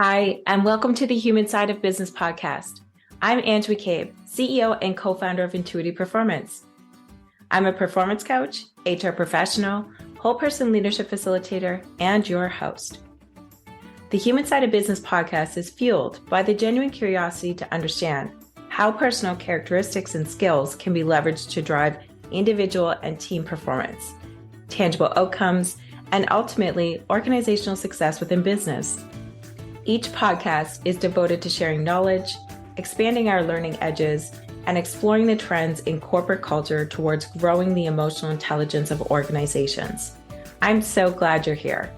Hi, and welcome to the Human Side of Business podcast. I'm Ange McCabe, CEO and co-founder of Intuitive Performance. I'm a performance coach, HR professional, whole person leadership facilitator, and your host. The Human Side of Business podcast is fueled by the genuine curiosity to understand how personal characteristics and skills can be leveraged to drive individual and team performance, tangible outcomes, and ultimately organizational success within business. Each podcast is devoted to sharing knowledge, expanding our learning edges, and exploring the trends in corporate culture towards growing the emotional intelligence of organizations. I'm so glad you're here.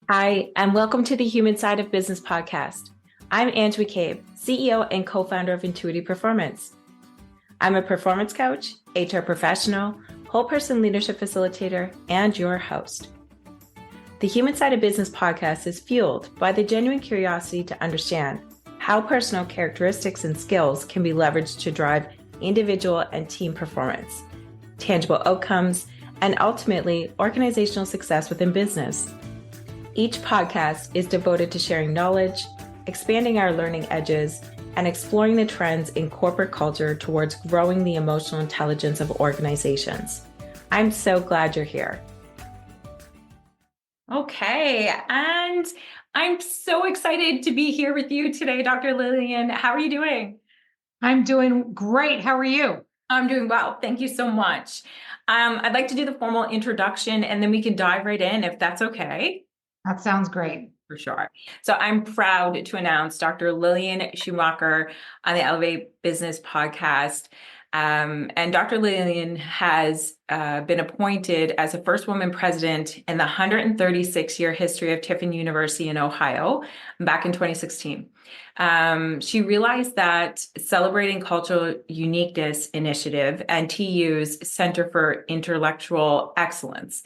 Hi, and welcome to the Human Side of Business podcast. I'm Ange McCabe, CEO and co-founder of Intuitive Performance. I'm a performance coach, HR professional, whole person leadership facilitator, and your host. The Human Side of Business podcast is fueled by the genuine curiosity to understand how personal characteristics and skills can be leveraged to drive individual and team performance, tangible outcomes, and ultimately organizational success within business. Each podcast is devoted to sharing knowledge, expanding our learning edges, and exploring the trends in corporate culture towards growing the emotional intelligence of organizations. I'm so glad you're here. Okay, and I'm so excited to be here with you today, Dr. Lillian. How are you doing? I'm doing great. How are you? I'm doing well. Thank you so much. I'd like to do the formal introduction and then we can dive right in if that's okay. That sounds great. For sure. So I'm proud to announce Dr. Lillian Schumacher on the Elevate Business podcast. And Dr. Lillian has been appointed as the first woman president in the 136-year history of Tiffin University in Ohio back in 2016. She realized that Celebrating Cultural Uniqueness Initiative and TU's Center for Intellectual Excellence.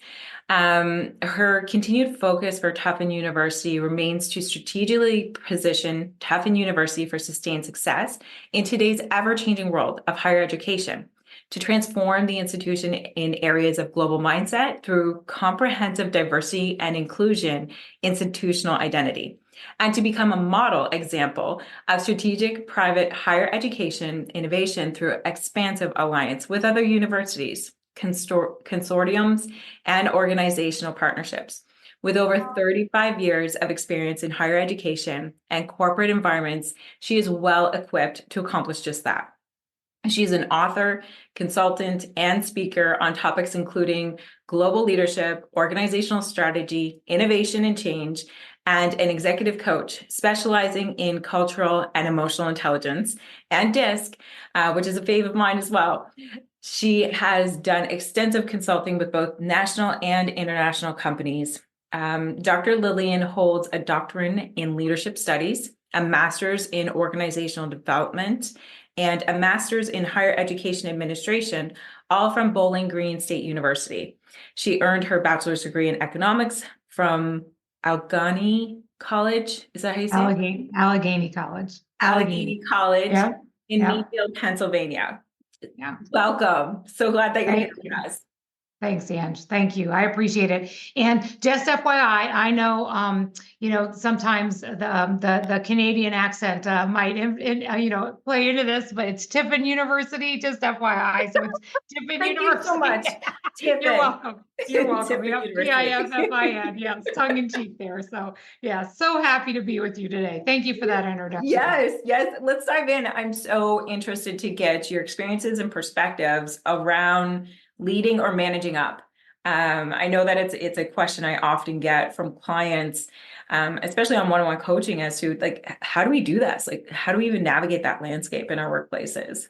Her continued focus for Tiffin University remains to strategically position Tiffin University for sustained success in today's ever-changing world of higher education, to transform the institution in areas of global mindset through comprehensive diversity and inclusion institutional identity, and to become a model example of strategic private higher education innovation through expansive alliance with other universities, consortiums, and organizational partnerships. With over 35 years of experience in higher education and corporate environments, she is well equipped to accomplish just that. She's an author, consultant, and speaker on topics including global leadership, organizational strategy, innovation and change, and an executive coach specializing in cultural and emotional intelligence, and DISC, which is a fave of mine as well. She has done extensive consulting with both national and international companies. Dr. Lillian holds a doctorate in leadership studies, a master's in organizational development, and a master's in higher education administration, all from Bowling Green State University. She earned her bachelor's degree in economics from Allegheny College. Is that how you say it? Allegheny College. Allegheny College in Yep. Meadville, Pennsylvania. Yeah. Welcome. So glad that you're here with us. Thanks, Ange. Thank you. I appreciate it. And just FYI, I know, sometimes the Canadian accent might, play into this, but it's Tiffin University. Just FYI, so it's Tiffin Thank University. you so much, Tiffin. You're welcome. You're welcome. Tiffin Yep. University. Tiffin. Yes, tongue in cheek there. So yeah, so happy to be with you today. Thank you for that introduction. Yes. Let's dive in. I'm so interested to get your experiences and perspectives around leading or managing up. I know that it's a question I often get from clients, especially on one-on-one coaching, as to like, how do we do this? Like, how do we even navigate that landscape in our workplaces?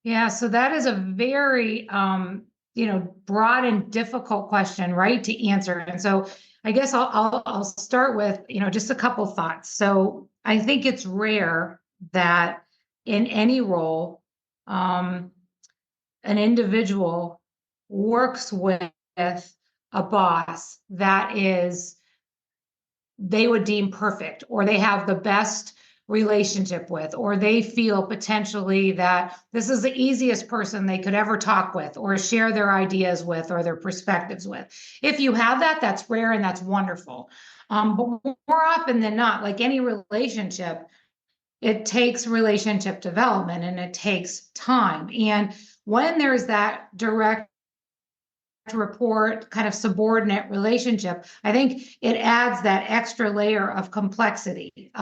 Yeah, so that is a very broad and difficult question, right, to answer. And so I guess I'll start with just a couple thoughts. So I think it's rare that in any role, an individual works with a boss that they would deem perfect, or they have the best relationship with, or they feel potentially that this is the easiest person they could ever talk with or share their ideas with or their perspectives with. If you have that, that's rare and that's wonderful. But more often than not, like any relationship, it takes relationship development and it takes time. And when there's that direct report kind of subordinate relationship, I think it adds that extra layer of complexity,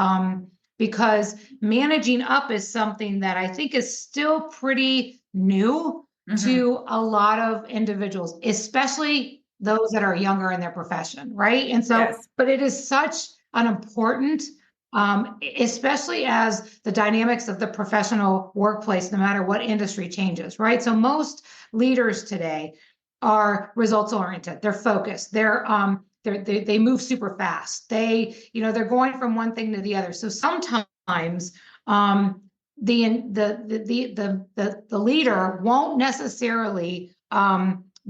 because managing up is something that I think is still pretty new to a lot of individuals, especially those that are younger in their profession, right? And so, Yes. but it is such an important, especially as the dynamics of the professional workplace, no matter what industry changes, right? So most leaders today are results oriented. They're focused. They move super fast. They're going from one thing to the other. So sometimes the leader won't necessarily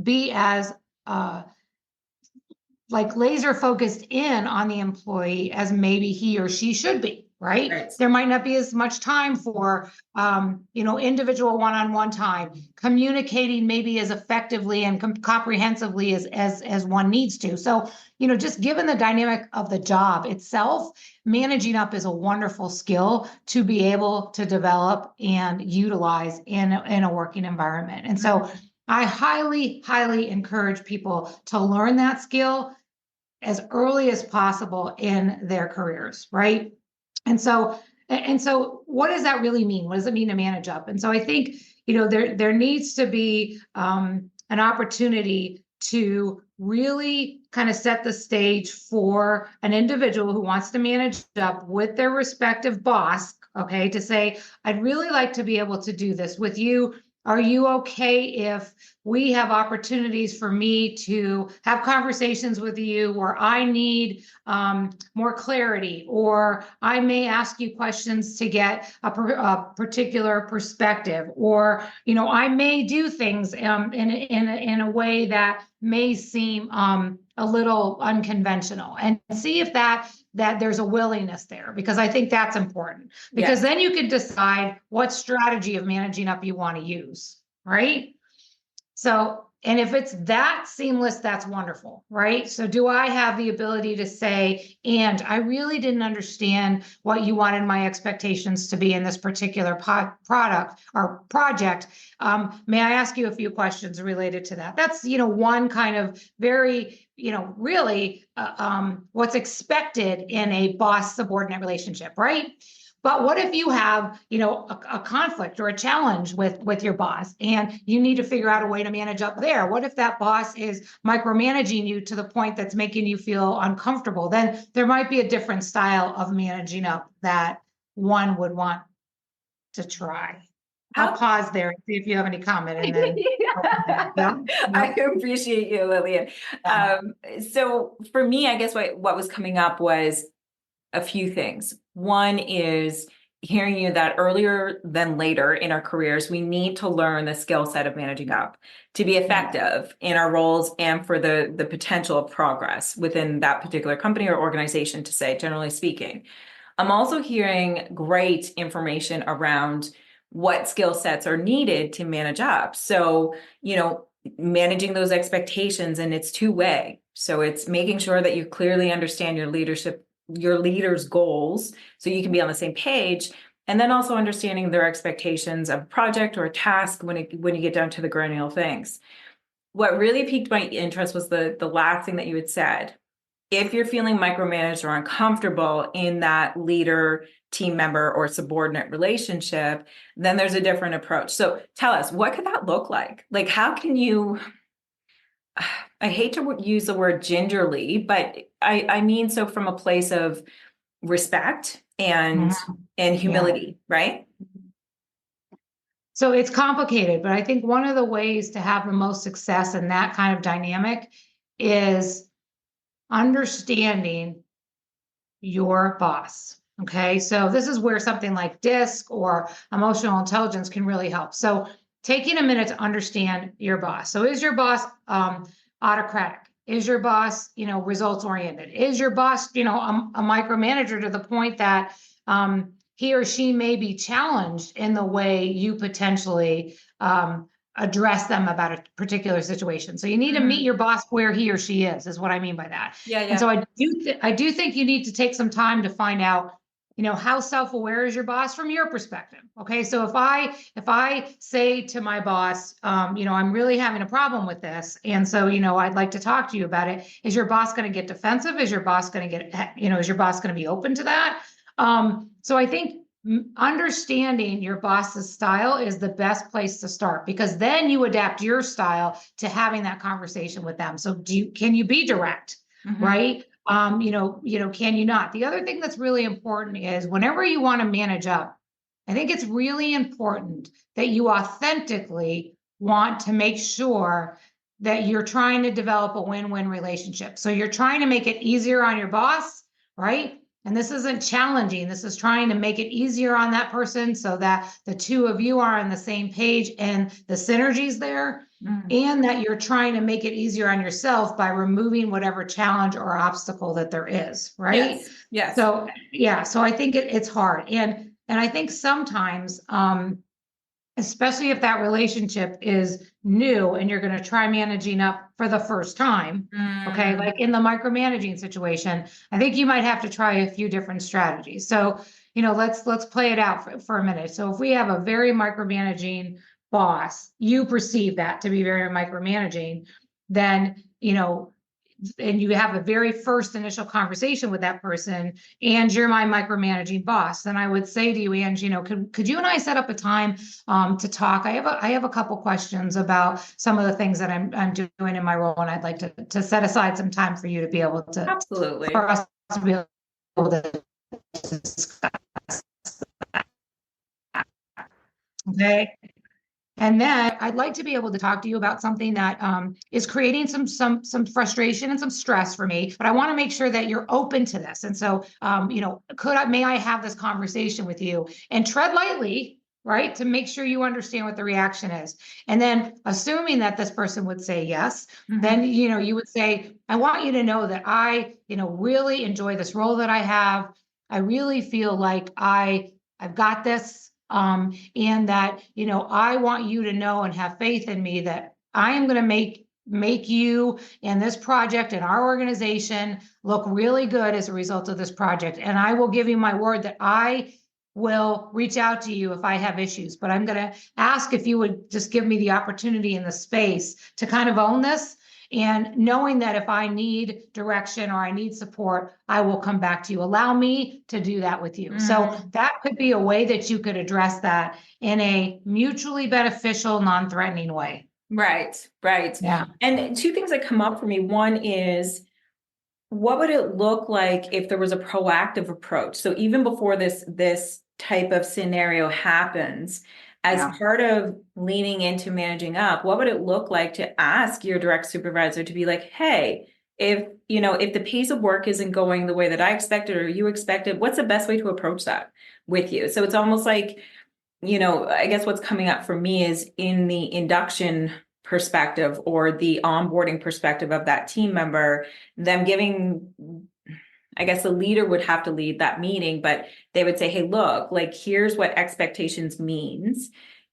be as like laser focused in on the employee as maybe he or she should be, right? There might not be as much time for, individual one-on-one time, communicating maybe as effectively and comprehensively as one needs to. So, just given the dynamic of the job itself, managing up is a wonderful skill to be able to develop and utilize in a working environment. And so I highly, highly encourage people to learn that skill as early as possible in their careers, right? And so what does that really mean? What does it mean to manage up? And so I think, there needs to be an opportunity to really kind of set the stage for an individual who wants to manage up with their respective boss, okay, to say, I'd really like to be able to do this with you. Are you okay if we have opportunities for me to have conversations with you where I need more clarity, or I may ask you questions to get a particular perspective, or I may do things in a way that may seem a little unconventional, and see if that there's a willingness there, because I think that's important, because then you can decide what strategy of managing up you want to use, right? So, and if it's that seamless, that's wonderful, right? So do I have the ability to say, and I really didn't understand what you wanted my expectations to be in this particular product or project. May I ask you a few questions related to that? That's, one kind of very, really what's expected in a boss subordinate relationship, right? But what if you have, a conflict or a challenge with your boss, and you need to figure out a way to manage up there? What if that boss is micromanaging you to the point that's making you feel uncomfortable? Then there might be a different style of managing up that one would want to try. I'll pause there and see if you have any comment, and then I appreciate you, Lillian. So for me, I guess what was coming up was a few things. One is hearing you that earlier than later in our careers, we need to learn the skill set of managing up to be effective in our roles and for the potential of progress within that particular company or organization, to say, generally speaking. I'm also hearing great information around what skill sets are needed to manage up. So, managing those expectations, and it's two-way. So it's making sure that you clearly understand your leader's goals, so you can be on the same page, and then also understanding their expectations of a project or a task when you get down to the granular things. What really piqued my interest was the last thing that you had said. If you're feeling micromanaged or uncomfortable in that leader, team member, or subordinate relationship, then there's a different approach. So tell us, what could that look like? Like, how can you, I hate to use the word gingerly, but I mean, so from a place of respect and humility, right? So it's complicated, but I think one of the ways to have the most success in that kind of dynamic is understanding your boss. Okay, so this is where something like DISC or emotional intelligence can really help. So taking a minute to understand your boss. So is your boss autocratic? Is your boss, results oriented? Is your boss, a micromanager to the point that he or she may be challenged in the way you potentially address them about a particular situation. So you need to meet your boss where he or she is what I mean by that. Yeah, And so I do think you need to take some time to find out, how self-aware is your boss from your perspective. Okay. So if I say to my boss, I'm really having a problem with this. And so, I'd like to talk to you about it. Is your boss going to get defensive? Is your boss going to is your boss going to be open to that? So I think understanding your boss's style is the best place to start, because then you adapt your style to having that conversation with them. So can you be direct, right? Can you not? The other thing that's really important is whenever you want to manage up, I think it's really important that you authentically want to make sure that you're trying to develop a win-win relationship. So you're trying to make it easier on your boss, right? And this isn't challenging. This is trying to make it easier on that person so that the two of you are on the same page and the synergy's there, and that you're trying to make it easier on yourself by removing whatever challenge or obstacle that there is, right? Yes. So, yeah, so I think it's hard. And I think sometimes, especially if that relationship is new and you're going to try managing up for the first time, okay, like in the micromanaging situation, I think you might have to try a few different strategies. So, let's play it out for a minute. So if we have a very micromanaging boss, you perceive that to be very micromanaging, then, and you have a very first initial conversation with that person, and you're my micromanaging boss, then I would say to you, Ange, could you and I set up a time to talk? I have a couple questions about some of the things that I'm doing in my role, and I'd like to set aside some time for you to be able to, Absolutely, for us to be able to discuss. Okay. And then I'd like to be able to talk to you about something that is creating some frustration and some stress for me, but I want to make sure that you're open to this. And so, may I have this conversation with you, and tread lightly, right? To make sure you understand what the reaction is. And then assuming that this person would say yes, then, you would say, I want you to know that I, really enjoy this role that I have. I really feel like I've got this. And that, I want you to know and have faith in me that I am going to make you and this project and our organization look really good as a result of this project. And I will give you my word that I will reach out to you if I have issues, but I'm going to ask if you would just give me the opportunity and the space to kind of own this. And knowing that if I need direction or I need support, I will come back to you. Allow me to do that with you. So that could be a way that you could address that in a mutually beneficial, non-threatening way. Right. Yeah. And two things that come up for me. One is, what would it look like if there was a proactive approach? So even before this type of scenario happens, as part of leaning into managing up, what would it look like to ask your direct supervisor to be like, hey, if the pace of work isn't going the way that I expected or you expected, what's the best way to approach that with you? So it's almost like, I guess what's coming up for me is in the induction perspective or the onboarding perspective of that team member, them giving, I guess the leader would have to lead that meeting, but they would say, hey, look, like, here's what expectations means.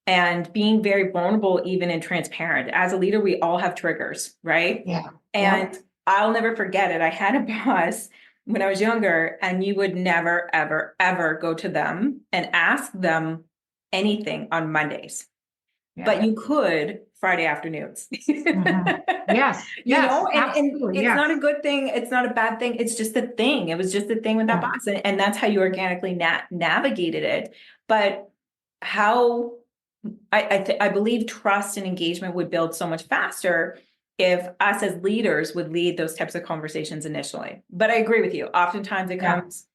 And being very vulnerable, even and transparent. As a leader, we all have triggers, right? Yeah. And I'll never forget it. I had a boss when I was younger, and you would never, ever, ever go to them and ask them anything on Mondays. But you could Friday afternoons. Yes. And it's not a good thing. It's not a bad thing. It's just a thing. It was just a thing with that boss. And that's how you organically navigated it. But how I believe trust and engagement would build so much faster if us as leaders would lead those types of conversations initially. But I agree with you. Oftentimes it comes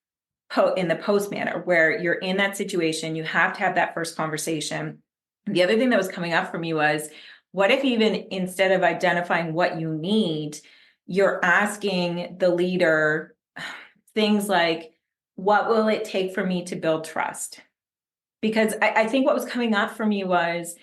in the post manner where you're in that situation. You have to have that first conversation. The other thing that was coming up for me was, what if even instead of identifying what you need, you're asking the leader things like, what will it take for me to build trust? Because I think what was coming up for me was,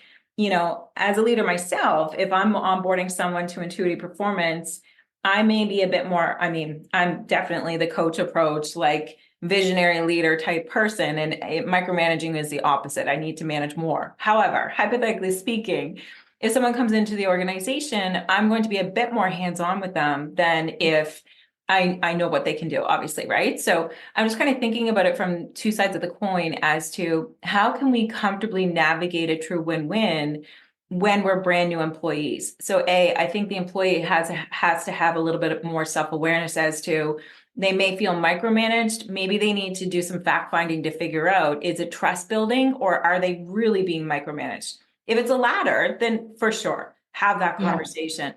as a leader myself, if I'm onboarding someone to intuitive performance, I may be a bit more, I'm definitely the coach approach, like visionary leader type person, and micromanaging is the opposite. I need to manage more. However, hypothetically speaking, if someone comes into the organization, I'm going to be a bit more hands-on with them than if I know what they can do, obviously, right? So I'm just kind of thinking about it from two sides of the coin as to how can we comfortably navigate a true win-win when we're brand new employees. So I think the employee has to have a little bit more self-awareness as to they may feel micromanaged. Maybe they need to do some fact finding to figure out, is it trust building or are they really being micromanaged? If it's a latter, then for sure, have that conversation.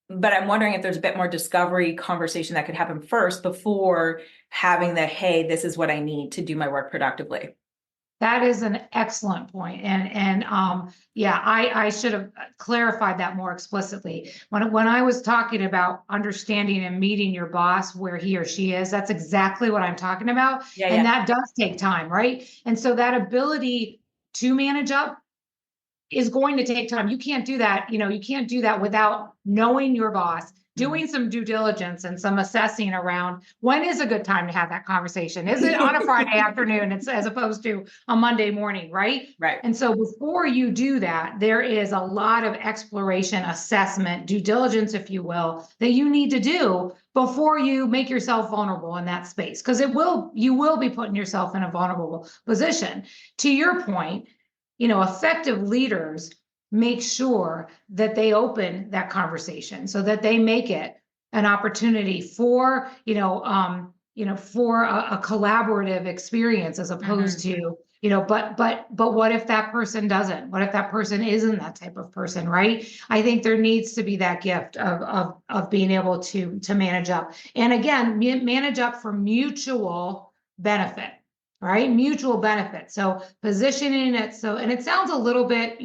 But I'm wondering if there's a bit more discovery conversation that could happen first before having the, hey, this is what I need to do my work productively. That is an excellent point. Yeah, I should have clarified that more explicitly. When I was talking about understanding and meeting your boss where he or she is, that's exactly what I'm talking about. And that does take time, right? And so that ability to manage up is going to take time. You can't do that. You can't do that without knowing your boss, doing some due diligence and some assessing around when is a good time to have that conversation. Is it on a Friday afternoon? It's as opposed to a Monday morning, right? Right. And so before you do that, there is a lot of exploration, assessment, due diligence, if you will, that you need to do before you make yourself vulnerable in that space. Because you will be putting yourself in a vulnerable position. To your point, effective leaders make sure that they open that conversation so that they make it an opportunity for, for a collaborative experience as opposed to, but what if that person doesn't? What if that person isn't that type of person, right? I think there needs to be that gift of being able to manage up. And again, manage up for mutual benefit. Right? Mutual benefit. So positioning it. And it sounds a little bit,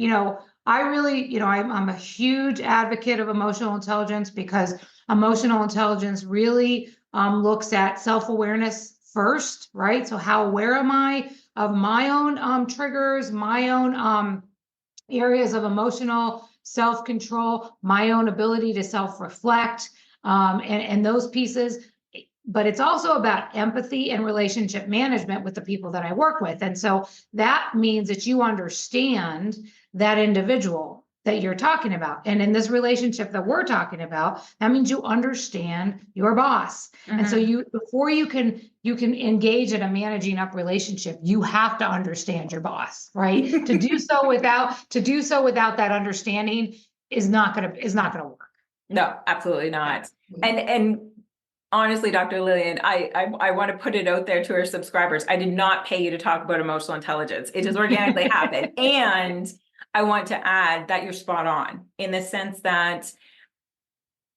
I really, I'm a huge advocate of emotional intelligence because emotional intelligence really looks at self-awareness first, right? So how aware am I of my own triggers, my own areas of emotional self-control, my own ability to self-reflect, and those pieces. But it's also about empathy and relationship management with the people that I work with. And so that means that you understand that individual that you're talking about. And in this relationship that we're talking about, that means you understand your boss. And so before you can engage in a managing up relationship, you have to understand your boss, right? to do so without that understanding is not gonna work. No, absolutely not. And honestly, Dr. Lillian, I want to put it out there to our subscribers. I did not pay you to talk about emotional intelligence. It just organically happened. And I want to add that you're spot on in the sense that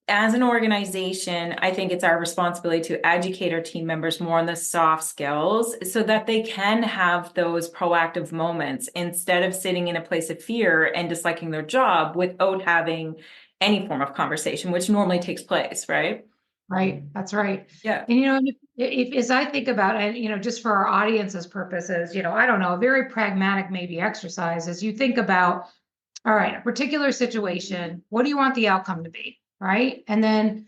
as an organization, I think it's our responsibility to educate our team members more on the soft skills so that they can have those proactive moments instead of sitting in a place of fear and disliking their job without having any form of conversation, which normally takes place, right? Right. That's right. Yeah. And, if as I think about it, just for our audience's purposes, I don't know, a very pragmatic maybe exercise is you think about, all right, a particular situation, what do you want the outcome to be? Right. And then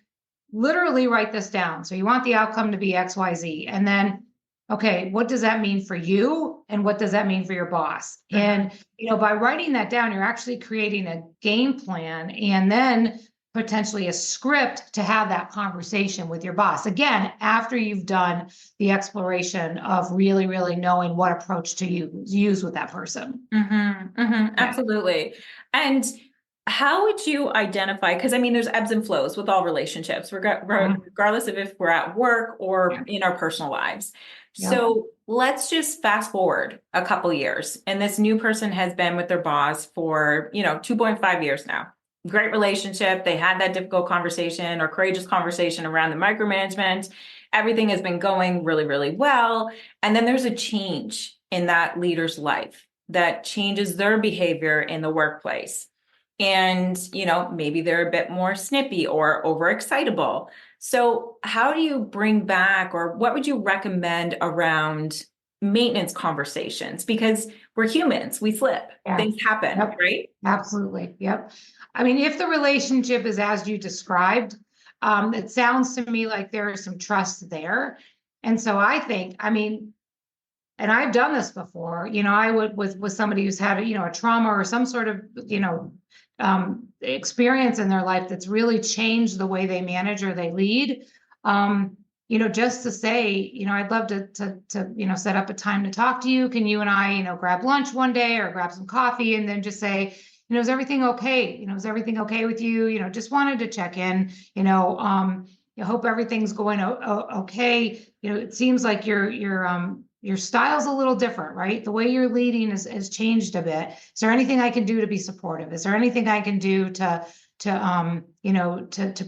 literally write this down. So you want the outcome to be X, Y, Z. And then, okay, what does that mean for you? And what does that mean for your boss? And, by writing that down, you're actually creating a game plan and then potentially a script to have that conversation with your boss. Again, after you've done the exploration of really, really knowing what approach to use with that person. Absolutely. And how would you identify, because there's ebbs and flows with all relationships, regardless of if we're at work or in our personal lives. So let's just fast forward a couple years. And this new person has been with their boss for, 2.5 years now. Great relationship. They had that difficult conversation or courageous conversation around the micromanagement. Everything has been going really, really well. And then there's a change in that leader's life that changes their behavior in the workplace. And, maybe they're a bit more snippy or overexcitable. So how do you bring back, or what would you recommend around maintenance conversations? Because we're humans, we slip, things happen, right? Absolutely. Yep. If the relationship is as you described, it sounds to me like there is some trust there. And so I think, I mean, and I've done this before, I would with somebody who's had, a trauma or some sort of, experience in their life that's really changed the way they manage or they lead. Just to say, I'd love to set up a time to talk to you. Can you and I, grab lunch one day or grab some coffee, and then just say, is everything okay? Is everything okay with you? Just wanted to check in, I hope everything's going okay. It seems like your style's a little different, right? The way you're leading has changed a bit. Is there anything I can do to be supportive? Is there anything I can do to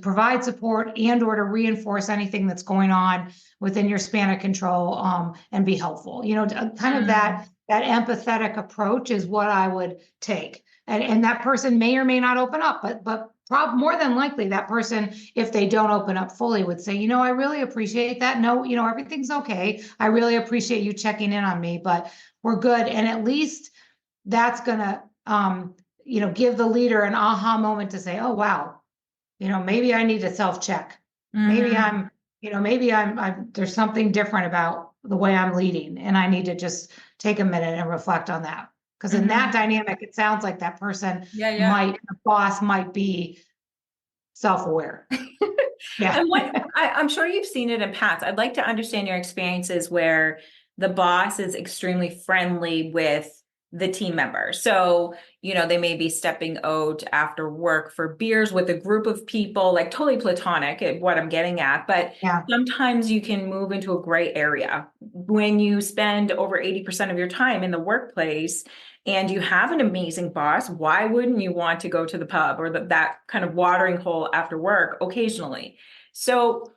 provide support and or to reinforce anything that's going on within your span of control, and be helpful? Kind of that empathetic approach is what I would take. And that person may or may not open up, but more than likely that person, if they don't open up fully, would say, I really appreciate that. No, everything's okay. I really appreciate you checking in on me, but we're good. And at least that's gonna, give the leader an aha moment to say, oh, wow, maybe I need to self-check. Maybe I'm there's something different about the way I'm leading, and I need to just take a minute and reflect on that. Because in that dynamic, it sounds like that person the boss might be self-aware. Yeah. And I'm sure you've seen it in past. I'd like to understand your experiences where the boss is extremely friendly with the team member. So, they may be stepping out after work for beers with a group of people, like totally platonic at what I'm getting at. But sometimes you can move into a gray area when you spend over 80% of your time in the workplace and you have an amazing boss. Why wouldn't you want to go to the pub or that kind of watering hole after work occasionally? So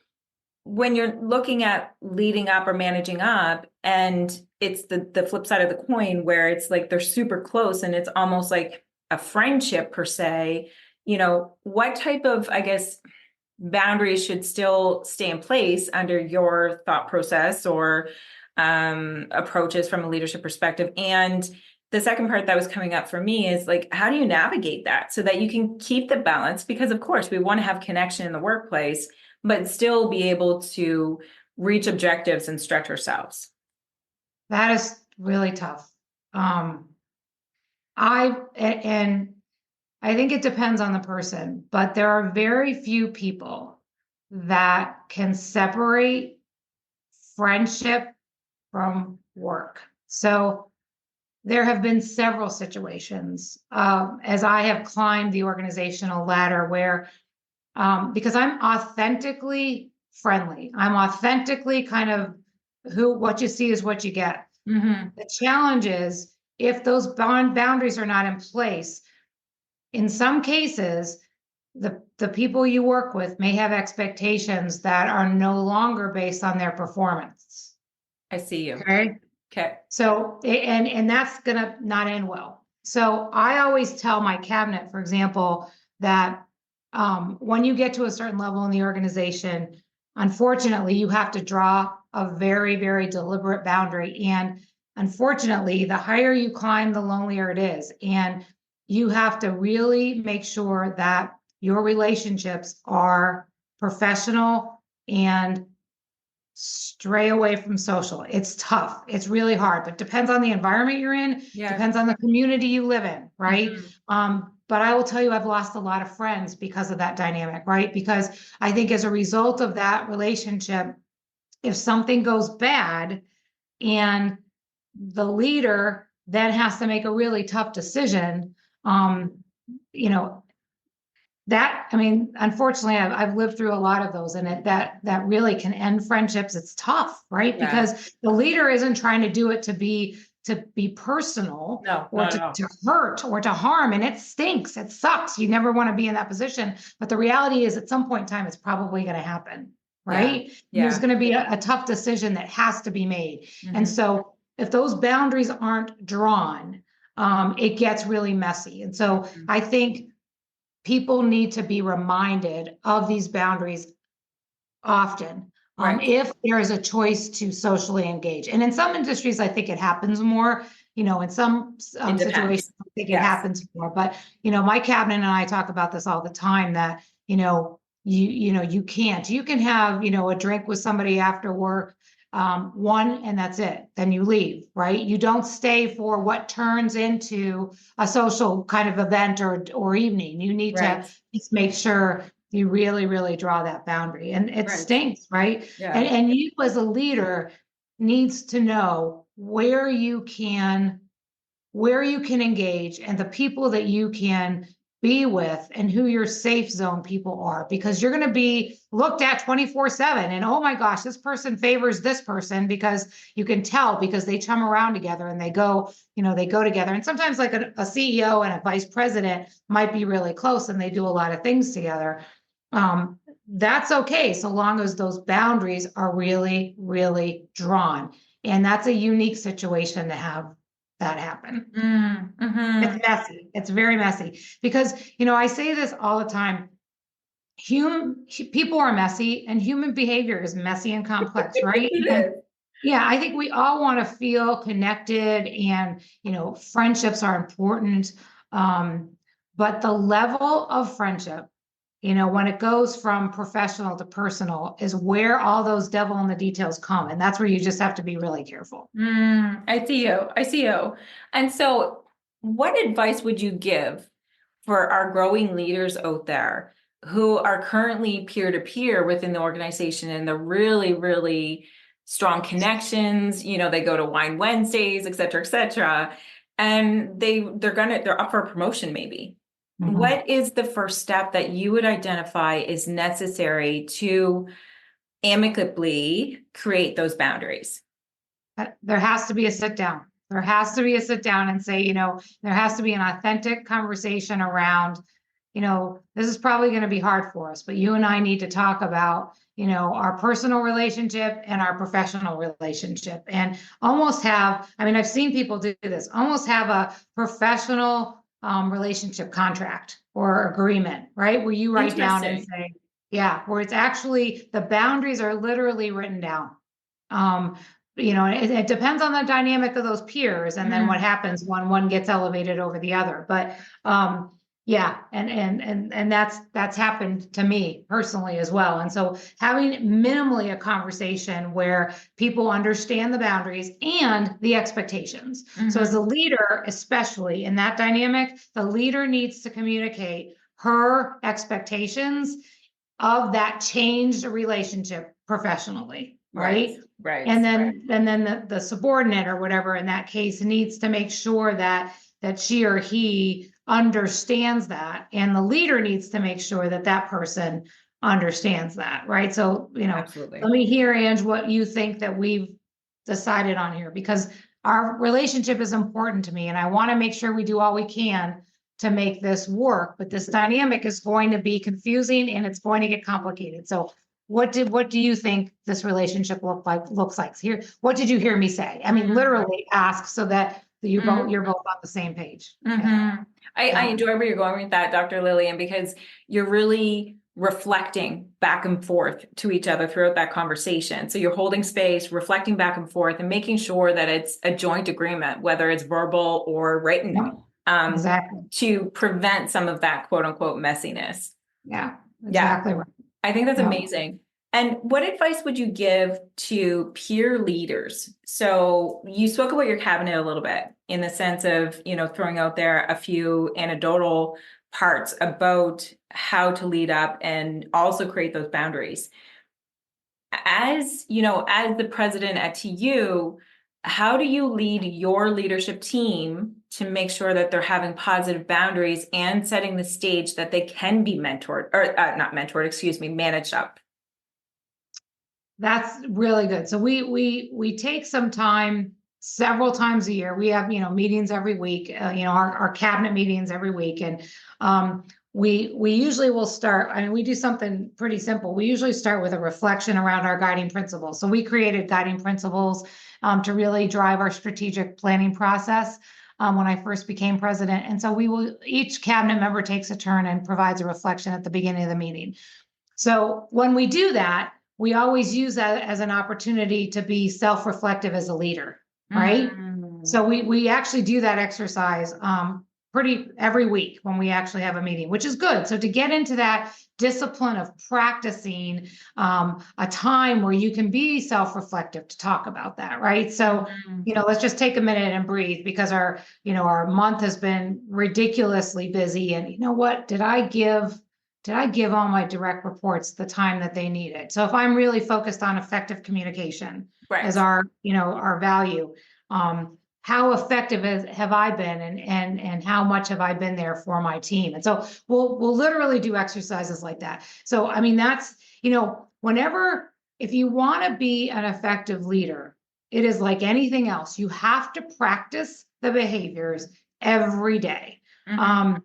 when you're looking at leading up or managing up, and it's the flip side of the coin where it's like they're super close and it's almost like a friendship per se, what type of, I guess, boundaries should still stay in place under your thought process or approaches from a leadership perspective? And the second part that was coming up for me is like, how do you navigate that so that you can keep the balance? Because of course we want to have connection in the workplace, but still be able to reach objectives and stretch ourselves. That is really tough. I think it depends on the person, but there are very few people that can separate friendship from work. So there have been several situations as I have climbed the organizational ladder where because I'm authentically friendly. I'm authentically kind of what you see is what you get. The challenge is if those boundaries are not in place, in some cases, the people you work with may have expectations that are no longer based on their performance. I see you. Okay. So, and that's gonna not end well. So I always tell my cabinet, for example, that when you get to a certain level in the organization, unfortunately, you have to draw a very, very deliberate boundary. And unfortunately, the higher you climb, the lonelier it is. And you have to really make sure that your relationships are professional and stray away from social. It's tough. It's really hard, but depends on the environment you're in, depends on the community you live in, right? But I will tell you, I've lost a lot of friends because of that dynamic, right? Because I think as a result of that relationship, if something goes bad and the leader then has to make a really tough decision, unfortunately, I've lived through a lot of those, and that really can end friendships. It's tough, right? Because the leader isn't trying to do it to be personal or to hurt or to harm. And it stinks. It sucks. You never want to be in that position. But the reality is at some point in time, it's probably going to happen, right? There's going to be a tough decision that has to be made. And so if those boundaries aren't drawn, it gets really messy. And so I think people need to be reminded of these boundaries often. If there is a choice to socially engage. And in some industries, I think it happens more, in some situations, I think it happens more, but, my cabinet and I talk about this all the time that, you can have, a drink with somebody after work, one, and that's it. Then you leave, right? You don't stay for what turns into a social kind of event or evening. You need Right. to just make sure you really, really draw that boundary. And it Right. stinks, right? Yeah. And you as a leader needs to know where you can engage and the people that you can be with and who your safe zone people are, because you're going to be looked at 24/7. And oh my gosh, this person favors this person, because you can tell because they chum around together and they go together. And sometimes like a CEO and a vice president might be really close and they do a lot of things together. That's okay, so long as those boundaries are really, really drawn. And that's a unique situation to have that happen. It's messy. It's very messy because, I say this all the time. People are messy and human behavior is messy and complex, right? Yeah, I think we all want to feel connected and, friendships are important. But the level of friendship, when it goes from professional to personal, is where all those devil in the details come. And that's where you just have to be really careful. I see you. I see you. And so, what advice would you give for our growing leaders out there who are currently peer to peer within the organization and the really, really strong connections? They go to Wine Wednesdays, et cetera, and they're up for a promotion maybe. Mhm. What is the first step that you would identify is necessary to amicably create those boundaries? There has to be a sit down. There has to be a sit down and say, there has to be an authentic conversation around, this is probably going to be hard for us, but you and I need to talk about, our personal relationship and our professional relationship, and almost have, I've seen people do this, almost have a professional relationship contract or agreement, right? Where you write down and say, yeah, where it's actually, the boundaries are literally written down. It depends on the dynamic of those peers and then what happens when one gets elevated over the other. But yeah, and that's happened to me personally as well. And so having minimally a conversation where people understand the boundaries and the expectations. So as a leader, especially in that dynamic, the leader needs to communicate her expectations of that changed relationship professionally, right? Right. And then the subordinate or whatever in that case needs to make sure that she or he understands that, and the leader needs to make sure that that person understands that, right? So, Absolutely. let me hear, Ange, what you think that we've decided on here, because our relationship is important to me and I want to make sure we do all we can to make this work, but this dynamic is going to be confusing and it's going to get complicated. So what do you think this relationship looks like here? What did you hear me say? Literally ask so that you're both on the same page. I enjoy where you're going with that, Dr. Lillian, because you're really reflecting back and forth to each other throughout that conversation. So you're holding space, reflecting back and forth, and making sure that it's a joint agreement, whether it's verbal or written, exactly, to prevent some of that quote unquote messiness. Yeah, exactly right. I think that's amazing. And what advice would you give to peer leaders? So you spoke about your cabinet a little bit in the sense of, throwing out there a few anecdotal parts about how to lead up and also create those boundaries. As the president at TU, how do you lead your leadership team to make sure that they're having positive boundaries and setting the stage that they can be mentored or not mentored, excuse me, managed up? That's really good. So we take some time several times a year. We have, meetings every week, our cabinet meetings every week. And we usually will start, we do something pretty simple. We usually start with a reflection around our guiding principles. So we created guiding principles to really drive our strategic planning process when I first became president. And so each cabinet member takes a turn and provides a reflection at the beginning of the meeting. So when we do that, we always use that as an opportunity to be self-reflective as a leader, right? So we actually do that exercise pretty every week when we actually have a meeting, which is good. So to get into that discipline of practicing a time where you can be self-reflective to talk about that, right? So, let's just take a minute and breathe, because our month has been ridiculously busy. And you know what? Did I give all my direct reports the time that they needed? So if I'm really focused on effective communication as our value, how effective have I been, and how much have I been there for my team? And so we'll literally do exercises like that. So, I mean, that's, if you want to be an effective leader, it is like anything else. You have to practice the behaviors every day. And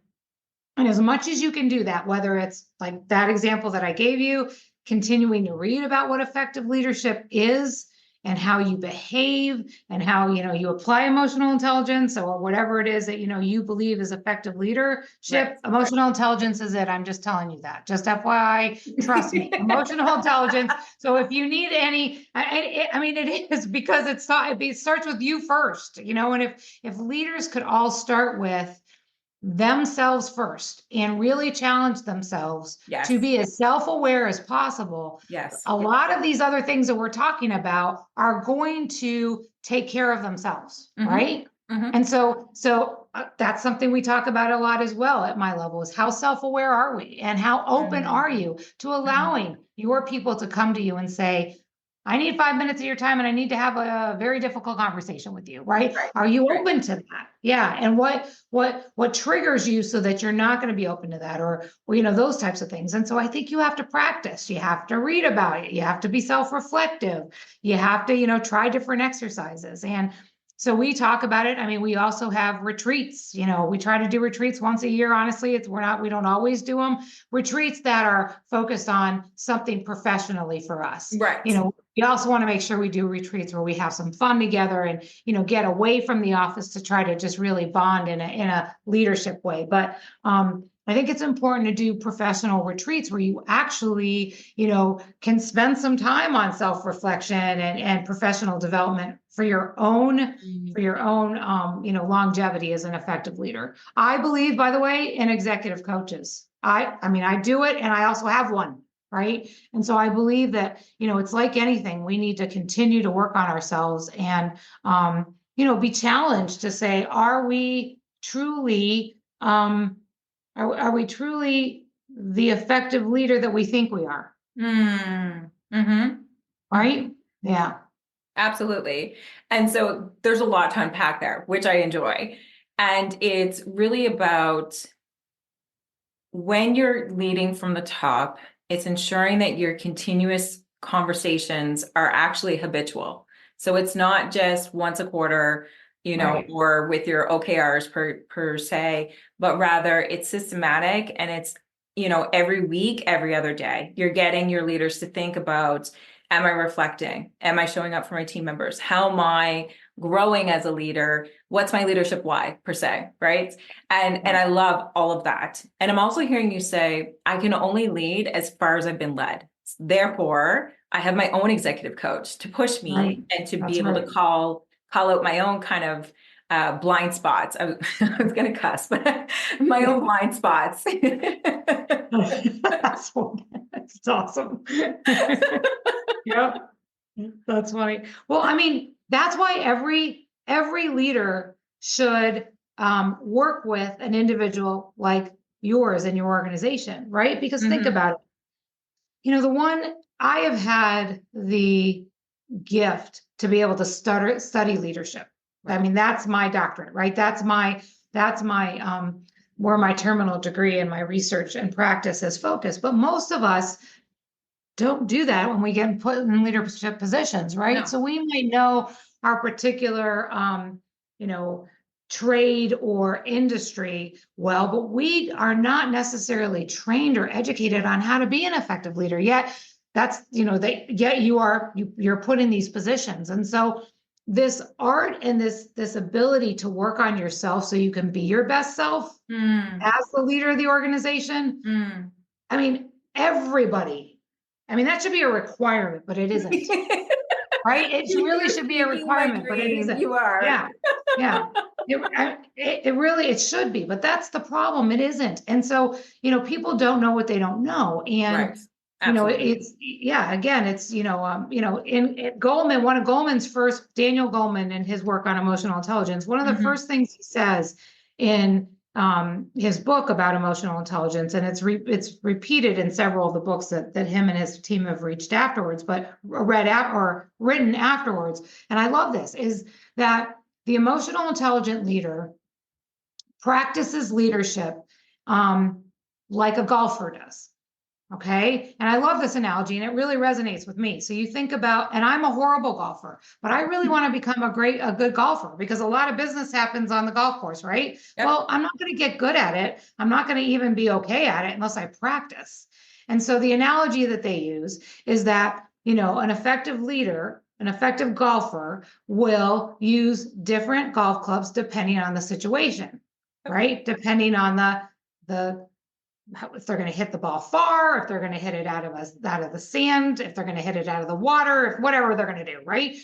as much as you can do that, whether it's like that example that I gave you, continuing to read about what effective leadership is and how you behave and how, you apply emotional intelligence or whatever it is that, you believe is effective leadership. Right. Emotional intelligence is it. I'm just telling you that. Just FYI, trust me, emotional intelligence. So if you need any, it is, because it starts with you first, and if leaders could all start with themselves first and really challenge themselves to be as self-aware as possible. A lot of these other things that we're talking about are going to take care of themselves, right? And so that's something we talk about a lot as well at my level, is how self-aware are we, and how open are you to allowing your people to come to you and say, I need 5 minutes of your time and I need to have a very difficult conversation with you, right? Are you open to that? Yeah. And what triggers you so that you're not going to be open to that, or those types of things. And so I think you have to practice, you have to read about it, you have to be self-reflective, you have to, try different exercises. And so we talk about it. I mean, we also have retreats. We try to do retreats once a year. Honestly, we don't always do them. Retreats that are focused on something professionally for us. Right. We also want to make sure we do retreats where we have some fun together and, get away from the office to try to just really bond in a leadership way. But I think it's important to do professional retreats where you actually, can spend some time on self-reflection and professional development for your own, longevity as an effective leader. I believe, by the way, in executive coaches. I do it, and I also have one. Right. And so I believe that, it's like anything, we need to continue to work on ourselves and, be challenged to say, are we truly, are we truly the effective leader that we think we are? Right? Yeah. Absolutely. And so there's a lot to unpack there, which I enjoy. And it's really about, when you're leading from the top, it's ensuring that your continuous conversations are actually habitual. So it's not just once a quarter, or with your OKRs per se, but rather it's systematic, and it's, every week, every other day, you're getting your leaders to think about, am I reflecting? Am I showing up for my team members? How am I growing as a leader? What's my leadership why, per se, right? And I love all of that. And I'm also hearing you say, I can only lead as far as I've been led. Therefore, I have my own executive coach to push me and to be able to call out my own kind of blind spots. I was going to cuss, but my own blind spots. That's awesome. Yep. That's funny. Well, I mean, that's why every leader should work with an individual like yours in your organization, right? Because think about it. The one, I have had the gift to be able to study leadership. I mean, that's my doctorate, right? That's my where my terminal degree and my research and practice is focused. But most of us don't do that when we get put in leadership positions, right? No. So we might know our particular, trade or industry well, but we are not necessarily trained or educated on how to be an effective leader. Yet that's, yet you're put in these positions. And so this art and this ability to work on yourself so you can be your best self as the leader of the organization. I mean, everybody. I mean, that should be a requirement, but it isn't. Right? It really should be a requirement, but it isn't. You are. Yeah. It really, it should be, but that's the problem. It isn't. And so, people don't know what they don't know. And, Right. Absolutely. yeah, again, it's, in Goleman, one of Goleman's first, Daniel Goleman and his work on emotional intelligence, one of the first things he says in his book about emotional intelligence, and it's repeated in several of the books that him and his team have reached afterwards, but written afterwards. And I love this, is that the emotional intelligent leader practices leadership like a golfer does. Okay. And I love this analogy, and it really resonates with me. So you think about, and I'm a horrible golfer, but I really want to become a good golfer, because a lot of business happens on the golf course, right? Yep. Well, I'm not going to get good at it. I'm not going to even be okay at it unless I practice. And so the analogy that they use is that, an effective leader, an effective golfer will use different golf clubs depending on the situation, right? Depending on if they're going to hit the ball far, if they're going to hit it out of the sand, if they're going to hit it out of the water, if whatever they're going to do, right?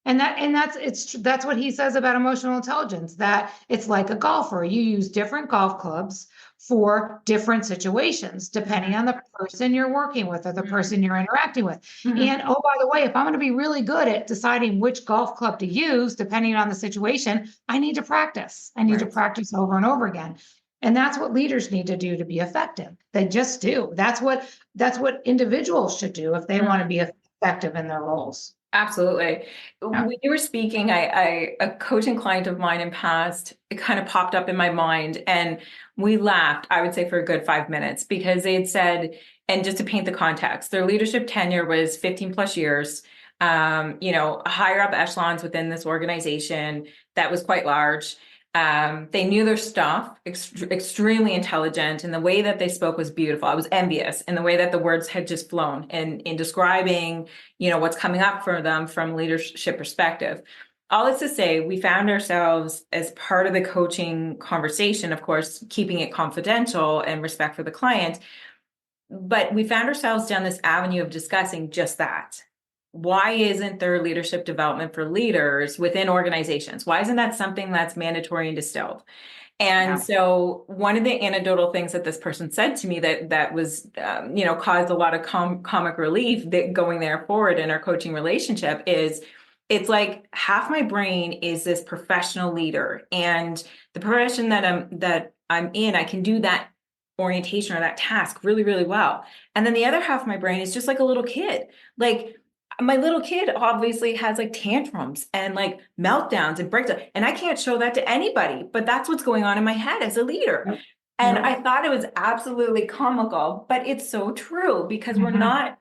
And that's what he says about emotional intelligence, that it's like a golfer. You use different golf clubs for different situations, depending on the person you're working with or the person you're interacting with. And oh, by the way, if I'm going to be really good at deciding which golf club to use, depending on the situation, I need to practice. I need to practice over and over again. And that's what leaders need to do to be effective. They just do. That's what individuals should do if they want to be effective in their roles. Absolutely. Yeah. When you were speaking, a coaching client of mine in past, it kind of popped up in my mind, and we laughed, I would say, for a good 5 minutes, because they had said, and just to paint the context, their leadership tenure was 15 plus years, higher up echelons within this organization that was quite large. They knew their stuff, extremely intelligent, and the way that they spoke was beautiful. I was envious in the way that the words had just flown and in describing, what's coming up for them from a leadership perspective. All is to say, we found ourselves, as part of the coaching conversation, of course, keeping it confidential and respect for the client, but we found ourselves down this avenue of discussing just that. Why isn't there leadership development for leaders within organizations? Why isn't that something that's mandatory and distilled? And so one of the anecdotal things that this person said to me that was, caused a lot of comic relief going there forward in our coaching relationship is, it's like half my brain is this professional leader, and the profession that I'm in, I can do that orientation or that task really, really well. And then the other half of my brain is just like a little kid. Like, my little kid obviously has like tantrums and like meltdowns and breakdowns, and I can't show that to anybody, but that's what's going on in my head as a leader. Yep. And I thought it was absolutely comical, but it's so true, because we're not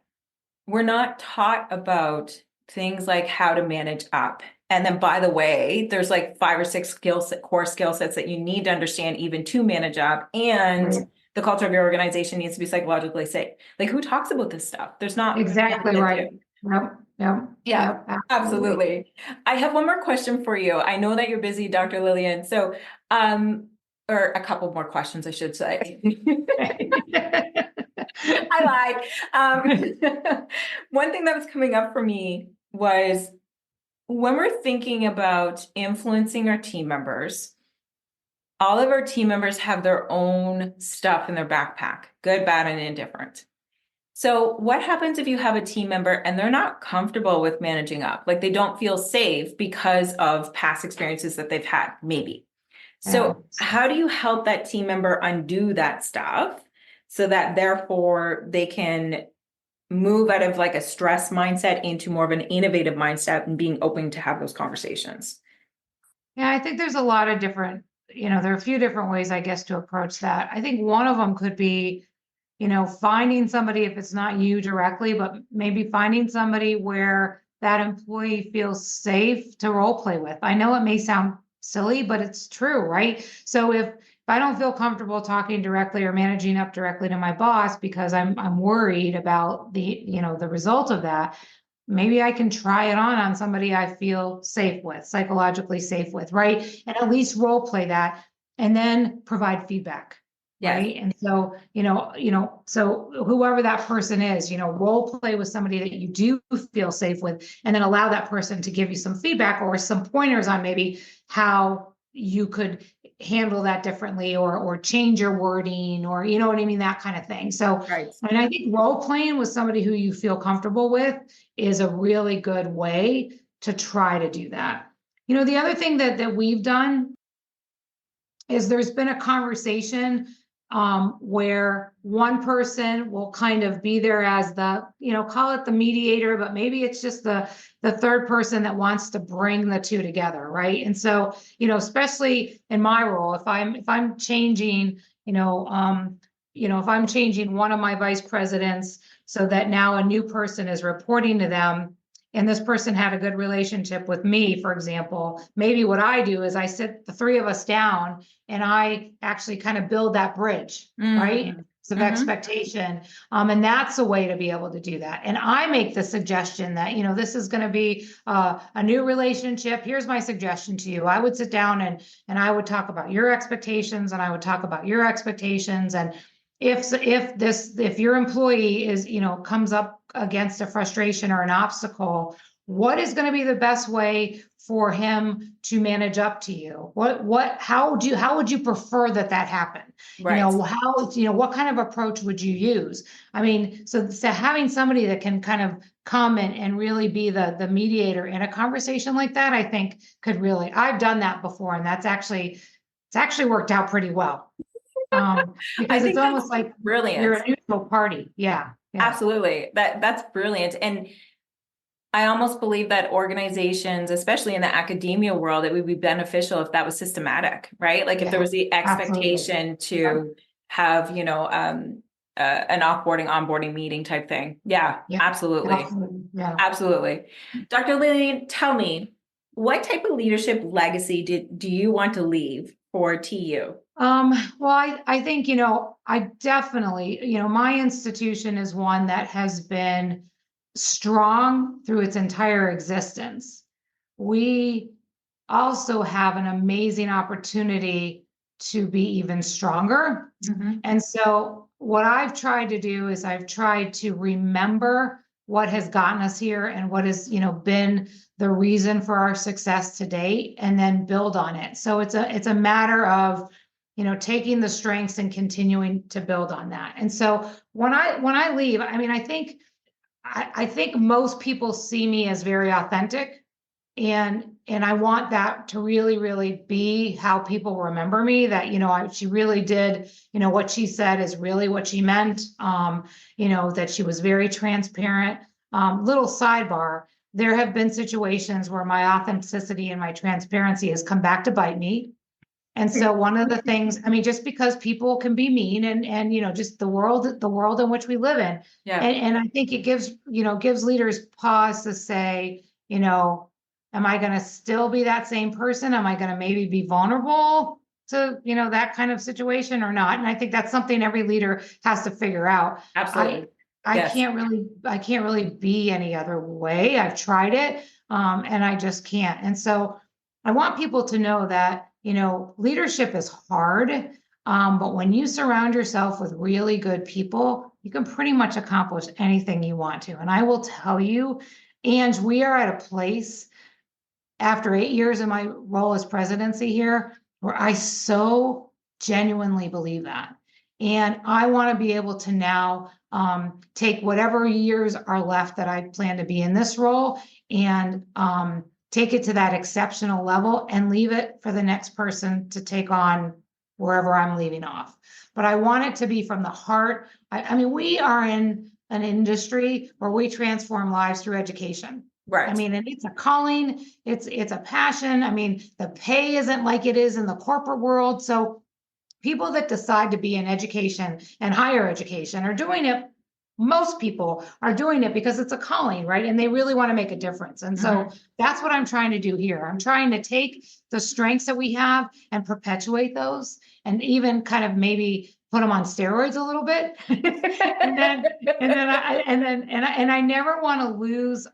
taught about things like how to manage up. And then, by the way, there's like 5 or 6 core skill sets that you need to understand even to manage up. And the culture of your organization needs to be psychologically safe. Like, who talks about this stuff? There's not. Exactly right. Yep. Absolutely. I have one more question for you. I know that you're busy, Dr. Lillian. So, or a couple more questions, I should say. I lied. One thing that was coming up for me was, when we're thinking about influencing our team members, all of our team members have their own stuff in their backpack, good, bad, and indifferent. So what happens if you have a team member and they're not comfortable with managing up? Like, they don't feel safe because of past experiences that they've had, maybe. So how do you help that team member undo that stuff so that therefore they can move out of like a stress mindset into more of an innovative mindset and being open to have those conversations? Yeah, I think there's a lot of different, there are a few different ways, I guess, to approach that. I think one of them could be, finding somebody, if it's not you directly, but maybe finding somebody where that employee feels safe to role play with. I know it may sound silly, but it's true, right? So if I don't feel comfortable talking directly or managing up directly to my boss because I'm worried about the result of that, maybe I can try it on somebody I feel safe with, psychologically safe with, right? And at least role play that, and then provide feedback. Yes. Right. And so, so whoever that person is, role play with somebody that you do feel safe with, and then allow that person to give you some feedback or some pointers on maybe how you could handle that differently or change your wording or, you know what I mean? That kind of thing. So, Right. and I think role playing with somebody who you feel comfortable with is a really good way to try to do that. You know, the other thing that we've done is there's been a conversation where one person will kind of be there as the, you know, call it the mediator, but maybe it's just the third person that wants to bring the two together, right? And so, you know, especially in my role, if I'm changing, if I'm changing one of my vice presidents so that now a new person is reporting to them, and this person had a good relationship with me, for example, maybe what I do is I sit the three of us down and I actually kind of build that bridge, right? Of expectation. And that's a way to be able to do that. And I make the suggestion that, you know, this is going to be a new relationship. Here's my suggestion to you. I would sit down and I would talk about your expectations and I would talk about your expectations. And if your employee is, you know, comes up against a frustration or an obstacle, what is going to be the best way for him to manage up to you? How would you prefer that happen? Right. You know, what kind of approach would you use? I mean, so having somebody that can kind of come and really be the mediator in a conversation like that, I think could really, I've done that before, and it's actually worked out pretty well. Because it's almost like brilliant. You're a neutral party. Yeah. Absolutely. That's brilliant. And I almost believe that organizations, especially in the academia world, it would be beneficial if that was systematic, right? Like if there was the expectation to have, you know, an offboarding, onboarding meeting type thing. Yeah, absolutely. Yeah. Absolutely. Dr. Lillian, tell me, what type of leadership legacy do you want to leave for TU? Well, I think, you know, I definitely, you know, my institution is one that has been strong through its entire existence. We also have an amazing opportunity to be even stronger. And so what I've tried to do is I've tried to remember what has gotten us here and what has, you know, been the reason for our success to date, and then build on it. So it's a matter of, you know, taking the strengths and continuing to build on that. And so when I leave, I mean, I think most people see me as very authentic, and I want that to really, really be how people remember me, that, you know, she really did, you know, what she said is really what she meant. You know, that she was very transparent. Little sidebar, there have been situations where my authenticity and my transparency has come back to bite me. And so one of the things, I mean, just because people can be mean and, you know, just the world in which we live in. And I think it gives leaders pause to say, you know, am I going to still be that same person? Am I going to maybe be vulnerable to, you know, that kind of situation or not? And I think that's something every leader has to figure out. Absolutely. I can't really be any other way. I've tried it, and I just can't. And so I want people to know that, you know, leadership is hard, but when you surround yourself with really good people, you can pretty much accomplish anything you want to. And I will tell you, and we are at a place after 8 years in my role as presidency here, where I so genuinely believe that. And I want to be able to now take whatever years are left that I plan to be in this role and take it to that exceptional level and leave it for the next person to take on wherever I'm leaving off. But I want it to be from the heart. I mean, we are in an industry where we transform lives through education. Right. I mean, and it's a calling, it's a passion. I mean, the pay isn't like it is in the corporate world. So people that decide to be in education and higher education are doing it. Most people are doing it because it's a calling, right? And they really want to make a difference. And so that's what I'm trying to do here. I'm trying to take the strengths that we have and perpetuate those, and even kind of maybe put them on steroids a little bit. and I never want to lose,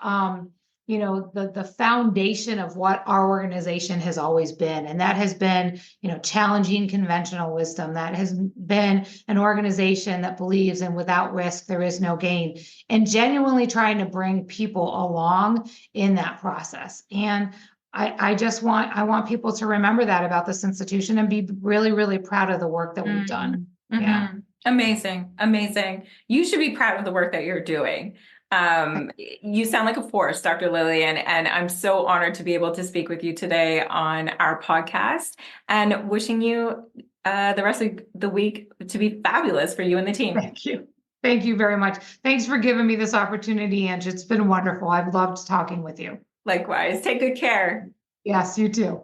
you know, the foundation of what our organization has always been. And that has been, you know, challenging conventional wisdom. That has been an organization that believes in without risk, there is no gain, and genuinely trying to bring people along in that process. And I want people to remember that about this institution and be really, really proud of the work that we've done. Mm-hmm. Yeah. Amazing. Amazing. You should be proud of the work that you're doing. You sound like a force, Dr. Lillian, and I'm so honored to be able to speak with you today on our podcast, and wishing you the rest of the week to be fabulous for you and the team. Thank you. Thank you very much. Thanks for giving me this opportunity, Ange. It's been wonderful. I've loved talking with you. Likewise. Take good care. Yes, you too.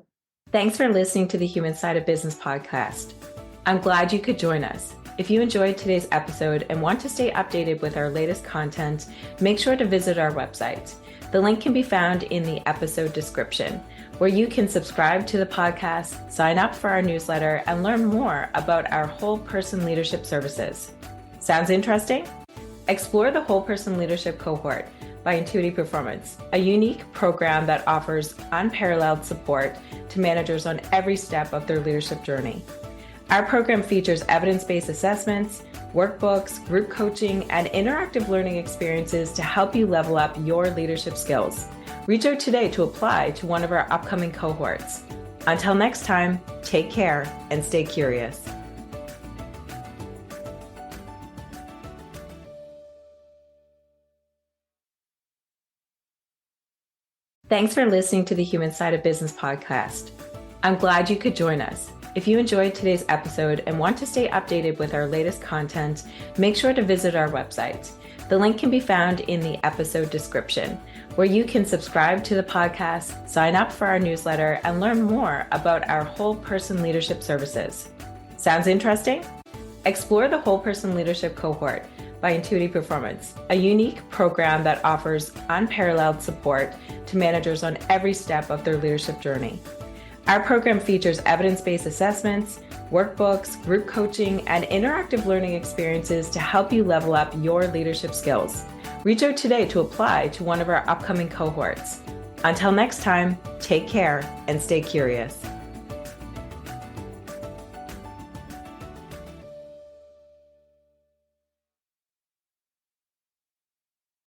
Thanks for listening to the Human Side of Business podcast. I'm glad you could join us. If you enjoyed today's episode and want to stay updated with our latest content, make sure to visit our website. The link can be found in the episode description, where you can subscribe to the podcast, sign up for our newsletter, and learn more about our whole person leadership services. Sounds interesting? Explore the Whole Person Leadership Cohort by Intuitive Performance, a unique program that offers unparalleled support to managers on every step of their leadership journey. Our program features evidence-based assessments, workbooks, group coaching, and interactive learning experiences to help you level up your leadership skills. Reach out today to apply to one of our upcoming cohorts. Until next time, take care and stay curious. Thanks for listening to the Human Side of Business podcast. I'm glad you could join us. If you enjoyed today's episode and want to stay updated with our latest content, make sure to visit our website. The link can be found in the episode description, where you can subscribe to the podcast, sign up for our newsletter, and learn more about our whole person leadership services. Sounds interesting? Explore the Whole Person Leadership Cohort by Intuitive Performance, a unique program that offers unparalleled support to managers on every step of their leadership journey. Our program features evidence-based assessments, workbooks, group coaching, and interactive learning experiences to help you level up your leadership skills. Reach out today to apply to one of our upcoming cohorts. Until next time, take care and stay curious.